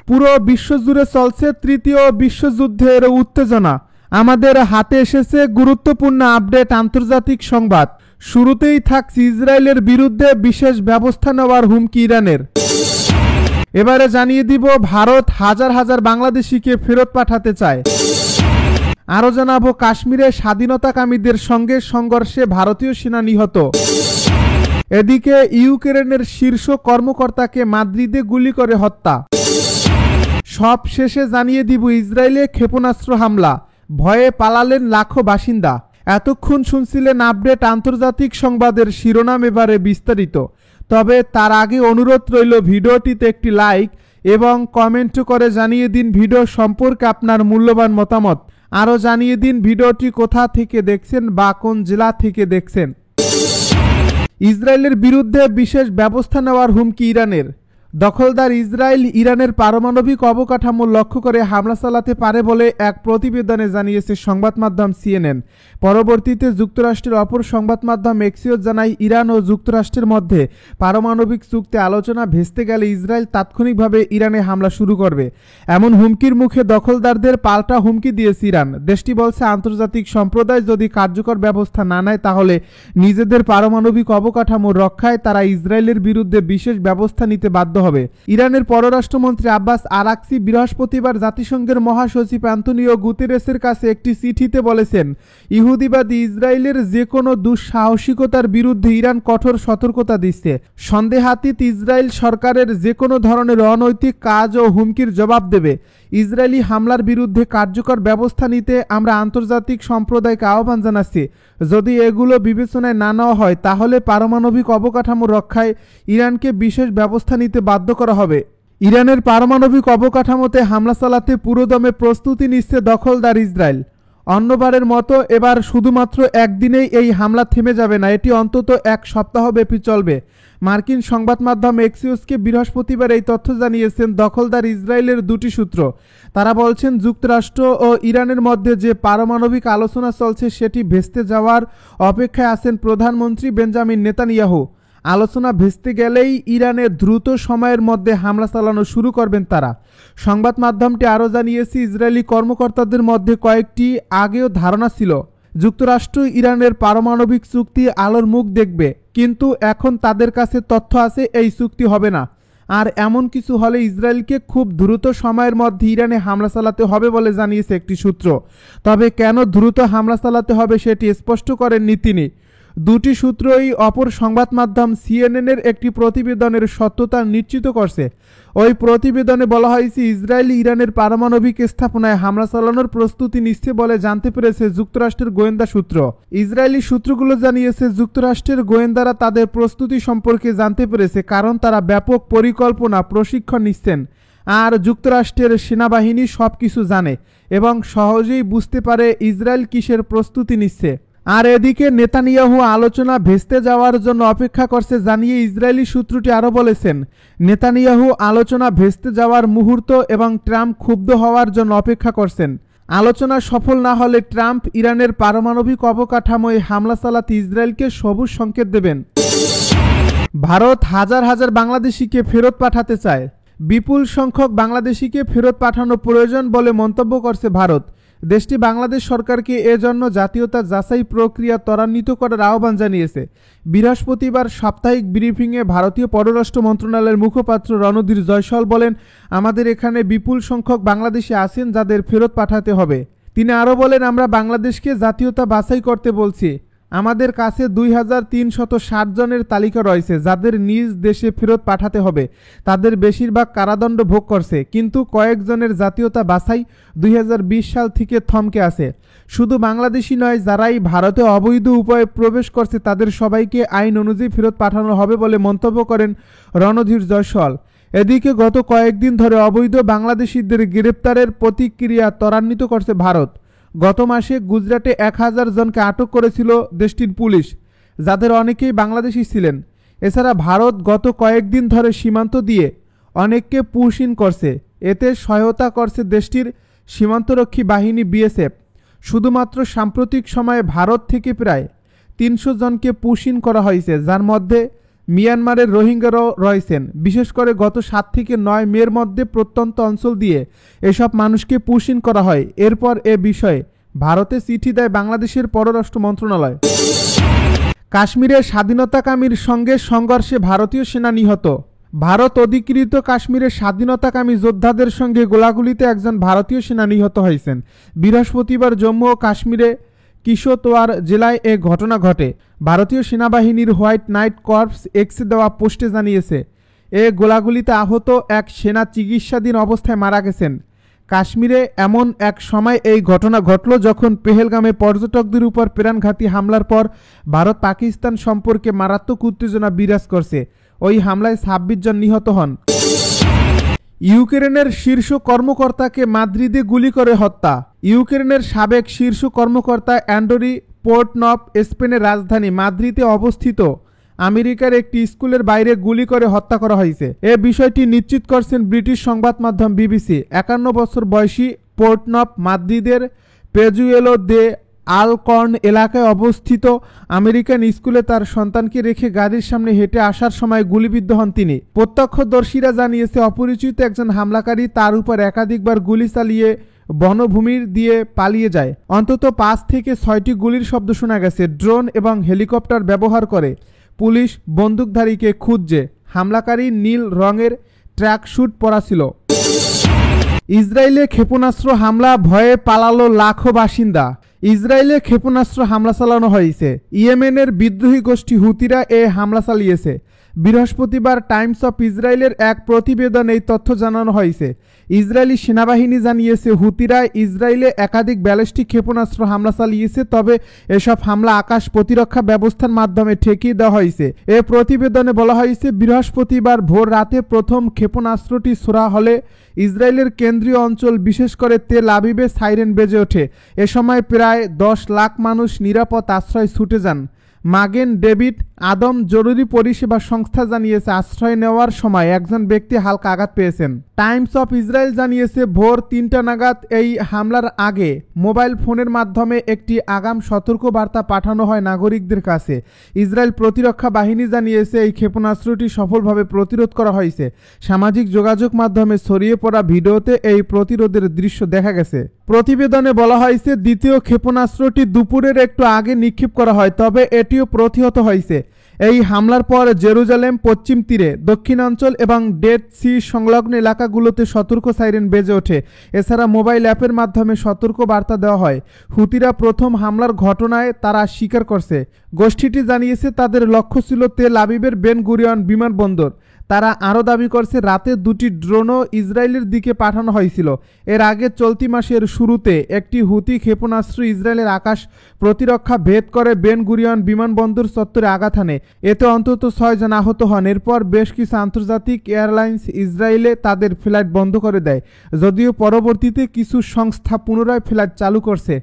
পুরো বিশ্বজুড়ে চলছে তৃতীয় বিশ্বযুদ্ধের উত্তেজনা। আমাদের হাতে এসেছে গুরুত্বপূর্ণ আপডেট আন্তর্জাতিক সংবাদ। শুরুতেই থাকছে ইসরায়েলের বিরুদ্ধে বিশেষ ব্যবস্থা নেওয়ার হুমকি ইরানের। এবারে জানিয়ে দিব ভারত হাজার হাজার বাংলাদেশিকে ফেরত পাঠাতে চায়। আরও জানাবো কাশ্মীরে স্বাধীনতাকামীদের সঙ্গে সংঘর্ষে ভারতীয় সেনা নিহত। এদিকে ইউক্রেনের শীর্ষ কর্মকর্তাকে মাদ্রিদে গুলি করে হত্যা। সব শেষে জানিয়ে দিব ইসরায়েলে ক্ষেপণাস্ত্র হামলা, ভয়ে পালালেন লাখো বাসিন্দা। এতক্ষণ শুনছিলেন আপডেট আন্তর্জাতিক সংবাদের শিরোনাম, এবারে বিস্তারিত। তবে তার আগে অনুরোধ রইল ভিডিওটিতে একটি লাইক এবং কমেন্ট করে জানিয়ে দিন ভিডিও সম্পর্কে আপনার মূল্যবান মতামত। আরও জানিয়ে দিন ভিডিওটি কোথা থেকে দেখছেন বা কোন জেলা থেকে দেখছেন। ইসরায়েলের বিরুদ্ধে বিশেষ ব্যবস্থা নেওয়ার হুমকি ইরানের। দখলদার ইসরায়েল ইরানের পারমাণবিক অবকাঠামো লক্ষ্য করে হামলা চালাতে পারে বলে এক প্রতিবেদনে জানিয়েছে সংবাদ মাধ্যম সিএনএন। পরবর্তীতে যুক্তরাষ্ট্রের অপর সংবাদ মাধ্যম এক্সিওস জানায় ইরান ও যুক্তরাষ্ট্রের মধ্যে পারমাণবিক চুক্তি আলোচনা ভেস্তে গেলে ইসরায়েল তাৎক্ষণিকভাবে ইরানে হামলা শুরু করবে। এমন হুমকির মুখে দখলদারদের পাল্টা হুমকি দিয়েছে ইরান। দেশটি বলছে আন্তর্জাতিক সম্প্রদায় যদি কার্যকর ব্যবস্থা না নেয় তাহলে নিজেদের পারমাণবিক অবকাঠামো রক্ষায় তারা ইসরায়েলের বিরুদ্ধে বিশেষ ব্যবস্থা নিতে বাধ্য হবে। ইরানের পররাষ্ট্রমন্ত্রী আব্বাস আরাকচি বৃহস্পতিবার জাতিসংঘের মহাসচিব অ্যান্তোনিও গুতেরেসের কাছে একটি চিঠিতে বলেছেন, ইহুদিবাদী ইসরায়েলের যে কোনো দুঃসাহসিকতার বিরুদ্ধে ইরান কঠোর সতর্কতা দিচ্ছে। সন্দেহাতীত ইসরায়েল সরকারের যে কোনো ধরনের অনৈতিক কাজ ও হুমকির জবাব দেবে। ইসরায়েলি হামলার বিরুদ্ধে কার্যকর ব্যবস্থা নিতে আমরা আন্তর্জাতিক সম্প্রদায়কে আহ্বান জানাচ্ছি। যদি এগুলো বিবেচনায় না নেওয়া হয় তাহলে পারমাণবিক অবকাঠামো রক্ষায় ইরানকে বিশেষ ব্যবস্থা নিতে বাধ্য করা হবে। ইরানের পারমাণবিক অবকাঠামোতে হামলা চালাতে পুরোদমে প্রস্তুতি নিচ্ছে দখলদার ইসরায়েল। অন্যবারের মতো এবার শুধুমাত্র একদিনেই এই হামলা থেমে যাবে না, এটি অন্তত এক সপ্তাহব্যাপী চলবে। মার্কিন সংবাদ মাধ্যম এক্সিওসকে বৃহস্পতিবার এই তথ্য জানিয়েছেন দখলদার ইসরায়েলের দুটি সূত্র। তারা বলছেন যুক্তরাষ্ট্র ও ইরানের মধ্যে যে পারমাণবিক আলোচনা চলছে সেটি ভেস্তে যাওয়ার অপেক্ষায় আছেন প্রধানমন্ত্রী বেঞ্জামিন নেতানিয়াহু। আলোচনা ভেস্তে গেলেই ইরানে দ্রুত সময়ের মধ্যে হামলা চালানো শুরু করবেন তারা। সংবাদ মাধ্যমটি আরও জানিয়েছে ইসরায়েলি কর্মকর্তাদের মধ্যে কয়েকটি আগেও ধারণা ছিল যুক্তরাষ্ট্র ইরানের পারমাণবিক চুক্তি আলোর মুখ দেখবে, কিন্তু এখন তাদের কাছে তথ্য আছে এই চুক্তি হবে না। আর এমন কিছু হলে ইসরায়েলকে খুব দ্রুত সময়ের মধ্যে ইরানে হামলা চালাতে হবে বলে জানিয়েছে একটি সূত্র। তবে কেন দ্রুত হামলা চালাতে হবে সেটি স্পষ্ট করেননি তিনি। দুটি সূত্রই অপর সংবাদ মাধ্যম সিএনএনের একটি প্রতিবেদনের সত্যতা নিশ্চিত করছে। ওই প্রতিবেদনে বলা হয়েছে ইসরায়েল ইরানের পারমাণবিক স্থাপনায় হামলা চালানোর প্রস্তুতি নিচ্ছে বলে জানতে পেরেছে যুক্তরাষ্ট্রের গোয়েন্দা সূত্র। ইসরায়েলি সূত্রগুলো জানিয়েছে যুক্তরাষ্ট্রের গোয়েন্দারা তাদের প্রস্তুতি সম্পর্কে জানতে পেরেছে কারণ তারা ব্যাপক পরিকল্পনা প্রশিক্ষণ নিচ্ছেন। আর যুক্তরাষ্ট্রের সেনাবাহিনী সবকিছু জানে এবং সহজেই বুঝতে পারে ইসরায়েল কিসের প্রস্তুতি নিচ্ছে। আর এদিকে নেতানিয়াহু আলোচনা ভেস্তে যাওয়ার জন্য অপেক্ষা করছে জানিয়ে ইসরায়েলি সূত্রটি আরও বলেছেন, নেতানিয়াহু আলোচনা ভেস্তে যাওয়ার মুহূর্ত এবং ট্রাম্প ক্ষুব্ধ হওয়ার জন্য অপেক্ষা করছেন। আলোচনা সফল না হলে ট্রাম্প ইরানের পারমাণবিক অবকাঠামোয় হামলা চালাতে ইসরায়েলকে সবুজ সংকেত দেবেন। ভারত হাজার হাজার বাংলাদেশিকে ফেরত পাঠাতে চায়। বিপুল সংখ্যক বাংলাদেশিকে ফেরত পাঠানো প্রয়োজন বলে মন্তব্য করছে ভারত। দেশটি বাংলাদেশ সরকারকে এজন্য জাতীয়তা যাচাই প্রক্রিয়া ত্বরান্বিত করার আহ্বান জানিয়েছে। বৃহস্পতিবার সাপ্তাহিক ব্রিফিংয়ে ভারতীয় পররাষ্ট্র মন্ত্রণালয়ের মুখপাত্র রণধীর জয়সওয়াল বলেন, আমাদের এখানে বিপুল সংখ্যক বাংলাদেশি আছেন যাদের ফেরত পাঠাতে হবে। তিনি আরও বলেন, আমরা বাংলাদেশকে জাতীয়তা বাছাই করতে বলছি। আমাদের কাছে 2360 জনের তালিকা রয়েছে যাদের নিজ দেশে ফেরত পাঠাতে হবে। তাদের বেশিরভাগ কারাদণ্ড ভোগ করছে, কিন্তু কয়েকজনের জাতীয়তা বাছাই 2020 সাল থেকে থমকে আছে। শুধু বাংলাদেশি নয়, যারাই ভারতে অবৈধ উপায়ে প্রবেশ করছে তাদের সবাইকে আইন অনুযায়ী ফেরত পাঠানো হবে বলে মন্তব্য করেন রণধীর জয়সওয়াল। এদিকে গত কয়েকদিন ধরে অবৈধ বাংলাদেশিদের গ্রেপ্তারের প্রতিক্রিয়া ত্বরান্বিত করছে ভারত। গত মাসে গুজরাটে 1000 জনকে আটক করেছিল দেশটির পুলিশ, যাদের অনেকেই বাংলাদেশি ছিলেন। এছাড়া ভারত গত কয়েকদিন ধরে সীমান্ত দিয়ে অনেককে পুশ ইন করছে। এতে সহায়তা করছে দেশটির সীমান্তরক্ষী বাহিনী বিএসএফ। শুধুমাত্র সাম্প্রতিক সময়ে ভারত থেকে প্রায় 300 জনকে পুশ ইন করা হয়েছে, যার মধ্যে মিয়ানমারের রোহিঙ্গারাও রয়েছেন। বিশেষ করে গত 7 থেকে 9 মের মধ্যে প্রত্যন্ত অঞ্চল দিয়ে এসব মানুষকে পুশ ইন করা হয়। এরপর এ বিষয়ে ভারতে চিঠি দেয় বাংলাদেশের পররাষ্ট্র মন্ত্রণালয়। কাশ্মীরের স্বাধীনতাকামীর সঙ্গে সংঘর্ষে ভারতীয় সেনা নিহত। ভারত অধিকৃত কাশ্মীরের স্বাধীনতাকামী যোদ্ধাদের সঙ্গে গোলাগুলিতে একজন ভারতীয় সেনা নিহত হয়েছেন। বৃহস্পতিবার জম্মু ও কাশ্মীরে কিশতওয়ার জেলায় এ ঘটনা ঘটে। ভারতীয় সেনাবাহিনীর হোয়াইট নাইট কর্পস এক্সে দেওয়া পোস্টে জানিয়েছে, এ গোলাগুলিতে আহত এক সেনা চিকিৎসাধীন অবস্থায় মারা গেছেন। কাশ্মীরে এমন এক সময় এই ঘটনা ঘটল যখন পেহেলগামে পর্যটকদের উপর প্রাণঘাতী হামলার পর ভারত পাকিস্তান সম্পর্কে মারাত্মক উত্তেজনা বিরাজ করছে। ওই হামলায় 26 জন নিহত হন। ইউক্রেনের শীর্ষ কর্মকর্তাকে মাদ্রিদে গুলি করে হত্যা। ইউক্রেনের সাবেক শীর্ষ কর্মকর্তা অ্যান্ডরি পোর্টনভ স্পেনের রাজধানী মাদ্রিদে অবস্থিত আমেরিকার একটি স্কুলের বাইরে গুলি করে হত্যা করা হয়েছে। এ বিষয়টি নিশ্চিত করছেন ব্রিটিশ সংবাদ মাধ্যম বিবিসি। 51 বছর বয়সী পোর্টনভ মাদ্রিদের পেজুয়েলো দে আলকর্ন এলাকায় অবস্থিত আমেরিকান স্কুলে তার সন্তানকে রেখে গাড়ির সামনে হেঁটে আসার সময় গুলিবিদ্ধ হন তিনি। প্রত্যক্ষদর্শীরা জানিয়েছে, অপরিচিত একজন হামলাকারী তার উপর একাধিকবার গুলি চালিয়ে বনভূমির দিয়ে পালিয়ে যায়। অন্তত 5 থেকে 6টি গুলির শব্দ শোনা গেছে। ড্রোন এবং হেলিকপ্টার ব্যবহার করে পুলিশ বন্দুকধারীকে খুঁজছে। হামলাকারী নীল রঙের ট্র্যাকস্যুট পরা ছিল। ইসরায়েলে ক্ষেপণাস্ত্র হামলা, ভয়ে পালালো লাখো বাসিন্দা। ইসরায়েলে ক্ষেপণাস্ত্র হামলা চালানো হয়েছে। ইয়েমেনের বিদ্রোহী গোষ্ঠী হুতিরা এ হামলা চালিয়েছে। বৃহস্পতিবার টাইমস অফ ইসরায়েলের এক প্রতিবেদনে এই তথ্য জানানো হয়েছে। ইসরায়েলি সেনাবাহিনী জানিয়েছে, হুতিরা ইসরায়েলে একাধিক ব্যালিস্টিক ক্ষেপণাস্ত্র হামলা চালিয়েছে, তবে এসব হামলা আকাশ প্রতিরক্ষা ব্যবস্থার মাধ্যমে ঠেকিয়ে দেওয়া হয়েছে। এ প্রতিবেদনে বলা হয়েছে, বৃহস্পতিবার ভোর রাতে প্রথম ক্ষেপণাস্ত্রটি ছোড়া হলে ইসরায়েলের কেন্দ্রীয় অঞ্চল বিশেষ করে তেল আবিবে সাইরেন বেজে ওঠে। এ সময় প্রায় 10 লাখ মানুষ নিরাপদ আশ্রয় ছুটে যান। মাগেন ডেভিড আদম জরুরি পরিষেবা সংস্থা জানিয়েছে, আশ্রয় নেওয়ার সময় একজন ব্যক্তি হালকা আঘাত পেয়েছেন। টাইমস অফ ইসরায়েল জানিয়েছে, ভোর 3টা নাগাদ এই হামলার আগে মোবাইল ফোনের মাধ্যমে একটি আগাম সতর্ক বার্তা পাঠানো হয় নাগরিকদের কাছে। ইসরায়েল প্রতিরক্ষা বাহিনী জানিয়েছে, এই ক্ষেপণাস্ত্রটি সফলভাবে প্রতিরোধ করা হয়েছে। সামাজিক যোগাযোগ মাধ্যমে ছড়িয়ে পড়া ভিডিওতে এই প্রতিরোধের দৃশ্য দেখা গেছে। প্রতিবেদনে বলা হয়েছে, দ্বিতীয় ক্ষেপণাস্ত্রটি দুপুরের একটু আগে নিক্ষেপ করা হয়, তবে এটিও প্রতিহত হয়েছে। এই হামলার পর জেরুজালেম পশ্চিম তীরে, দক্ষিণাঞ্চল এবং ডেড সি সংলগ্ন এলাকাগুলোতে সতর্ক সাইরেন বেজে ওঠে। এছাড়া মোবাইল অ্যাপের মাধ্যমে সতর্ক বার্তা দেওয়া হয়। হুতিরা প্রথম হামলার ঘটনায় তারা স্বীকার করছে। গোষ্ঠীটি জানিয়েছে, তাদের লক্ষ্য ছিল তেল আবিবের বেন গুরিয়ন বিমানবন্দর। তারা আরও দাবি করছে, রাতে 2টি ড্রোনও ইসরায়েলের দিকে পাঠানো হয়েছিল। এর আগে চলতি মাসের শুরুতে একটি হুতি ক্ষেপণাস্ত্র ইসরায়েলের আকাশ প্রতিরক্ষা ভেদ করে বেন গুরিয়ন বিমানবন্দর চত্বরে আঘাত হানে। এতে অন্তত 6 জন আহত হন। এরপর বেশ কিছু আন্তর্জাতিক এয়ারলাইন্স ইসরায়েলে তাদের ফ্লাইট বন্ধ করে দেয়, যদিও পরবর্তীতে কিছু সংস্থা পুনরায় ফ্লাইট চালু করছে।